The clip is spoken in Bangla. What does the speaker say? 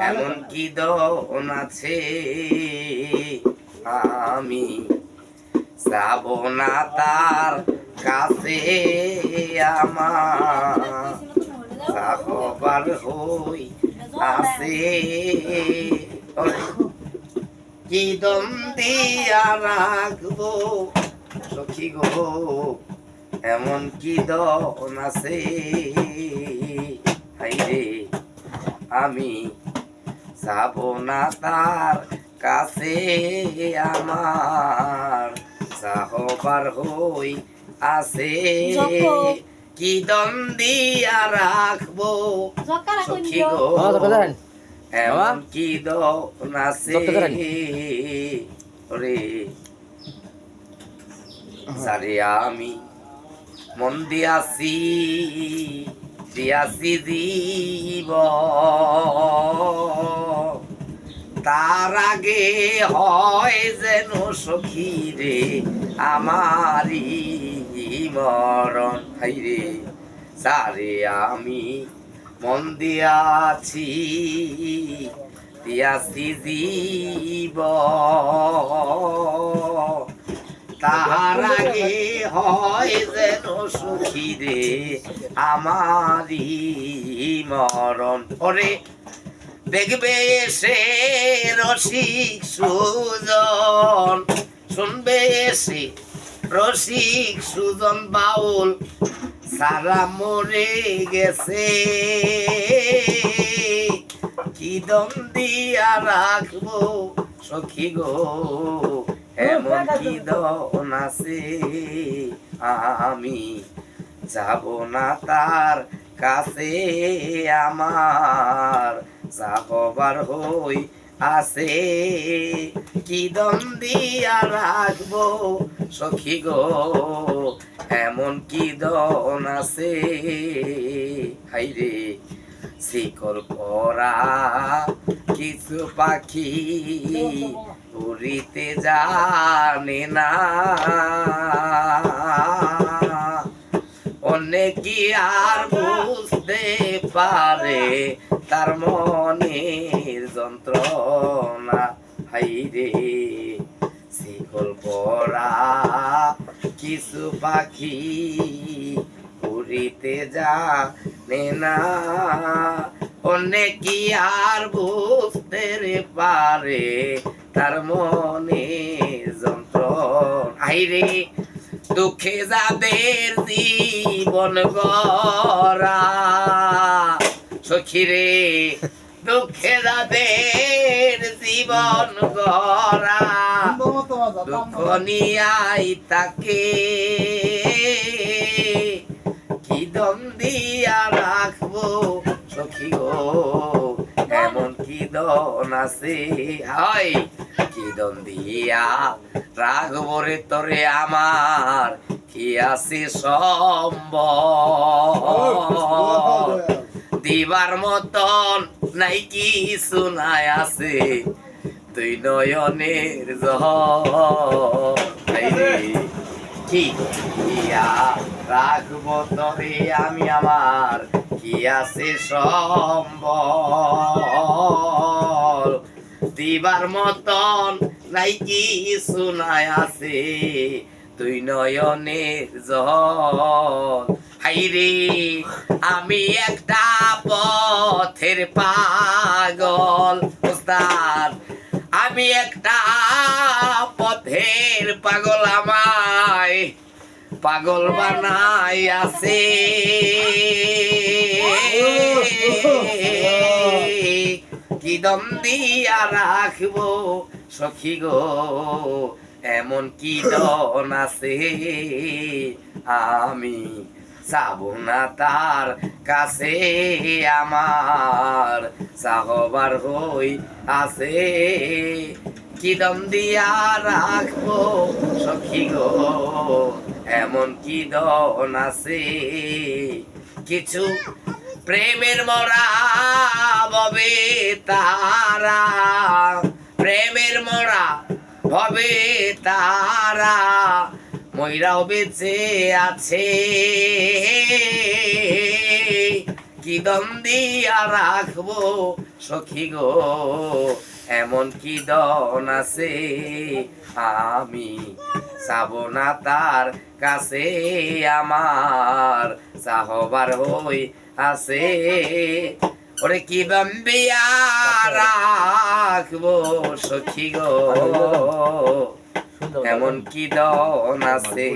এমন কি দন আছে আমি যাব না তার কাছে আমার সাহবার হই আছে কি দম দিয়া রাখবো সখী গো এমন কি দন আছে হাইরে আমি যাব না তার কাছে আমার সাহবার হই আছে কি দম দিয়া রাখবো সখী গো এমন কি দন আছে রে সারে আমি মন দিয়াছি জীব তার আগে হয় যেন সখী রে আমারি মরণ হাইরে সারে আমি মন দিয়াছি জীব তার আগে হয় যেন সুখী রে আমারি মরণ ওরে দেখবে এসে রসিক সুজন শুনবে এসে রসিক সুজন বাউল সারা মরে গেছে কি দম দিয়া রাখবো সখী গো এমন কি দন আছে আমি যাব না তার কাছে আমার যাহবার হই আছে কি দম দিয়া রাখবো সখী গো এমন কি দন আছে হাইরে শিকল পরা কিছু পাখি উড়িতে জানে না অনেকে আর বুঝতে পারে তার মনের যন্ত্রণা হাইরে শিকল পরা কিছু পাখি উড়িতে জানে না অনেকে আর বুঝতে পারে তার মনে যন্ত্রণা হাইরে দুঃখে যাদের জীবন গড়া সখী রে দুঃখে যাদের জীবন গড়া দুঃখ নিয়াই তাকে কি দম দিয়া রাখবো সখী গো এমন কি দন আছে হয় কি দম দিয়া রাখবো রে তোরে আমার কি আছে সম্ভব দিবার মতন নাই কি শোনাই আছে তুই নয়নের কি দিয়া রাখবো তবে আমি আমার কি আছে সম্বল দিবার মতন নাই কি শোনাই আছে তুই নয়নের জল হাইরে আমি একটা পথের পাগল ওস্তাদ আমি একটা পথের পাগল আমায় পাগল বানাই আছে কি দম দিয়া রাখবো সখী গো এমন কি দন আছে আমি যাব না তার কাছে আমার চাহবার হই আছে কি দম দিয়া রাখবো সখী গো এমন কি দন আছে কিছু প্রেমের মরা ববে তারা প্রেমের মরা ভবে তারা ময়রাও বেঁচে আছে কি দম দিয়া রাখবো সখী গো, এমন কি দন আছে আমি চাবো না তার কাছে, আমার চাহবার হই আছে। ওরে কি দম দিয়া রাখবো সখী গো, এমন কি দন আছে।